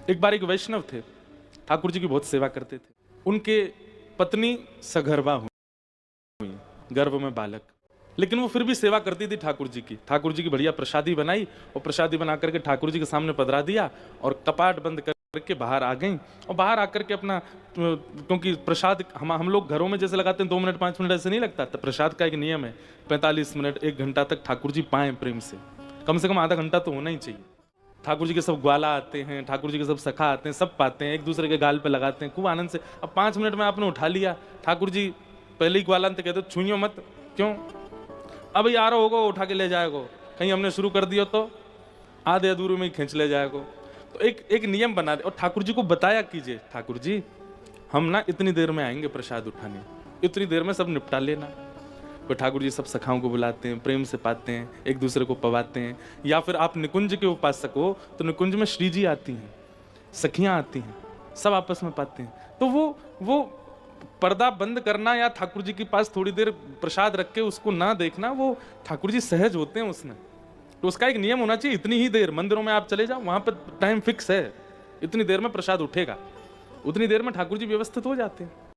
एक बार एक वैष्णव थे, ठाकुर जी की बहुत सेवा करते थे। उनके पत्नी सगर्भा हुई, गर्भ में बालक, लेकिन वो फिर भी सेवा करती थी ठाकुर जी की। ठाकुर जी की बढ़िया प्रसादी बनाई और प्रसादी बना करके ठाकुर जी के सामने पधरा दिया और कपाट बंद करके बाहर आ गई। और बाहर आकर के अपना, क्योंकि प्रसाद हम लोग घरों में जैसे लगाते हैं 2 मिनट 5 मिनट ऐसे नहीं लगता, तो प्रसाद का एक नियम है 45 मिनट 1 घंटा तक ठाकुर जी पाएं प्रेम से कम आधा घंटा तो होना ही चाहिए। ठाकुर जी के सब ग्वाला आते हैं, ठाकुर जी के सब सखा आते हैं, सब पाते हैं, एक दूसरे के गाल पे लगाते हैं खूब आनंद से। अब 5 मिनट में आपने उठा लिया, ठाकुर जी पहले ही ग्वाला तो कहते छुइयो मत, क्यों? अब आ रहा होगा उठा के ले जाएगा, कहीं हमने शुरू कर दिया तो आधे अधूरे में ही खींच ले जाएगा। तो एक नियम बना दे और ठाकुर जी को बताया कीजिए, ठाकुर जी हम ना इतनी देर में आएंगे प्रसाद उठाने, इतनी देर में सब निपटा लेना। तो ठाकुर जी सब सखाओं को बुलाते हैं, प्रेम से पाते हैं, एक दूसरे को पवाते हैं। या फिर आप निकुंज के उपासक हो तो निकुंज में श्री जी आती हैं, सखियां आती हैं, सब आपस में पाते हैं। तो वो पर्दा बंद करना या ठाकुर जी के पास थोड़ी देर प्रसाद रख के उसको ना देखना, वो ठाकुर जी सहज होते हैं उसमें। तो उसका एक नियम होना चाहिए, इतनी ही देर। मंदिरों में आप चले जाओ, वहां पर टाइम फिक्स है, इतनी देर में प्रसाद उठेगा, उतनी देर में ठाकुर जी व्यवस्थित हो जाते हैं।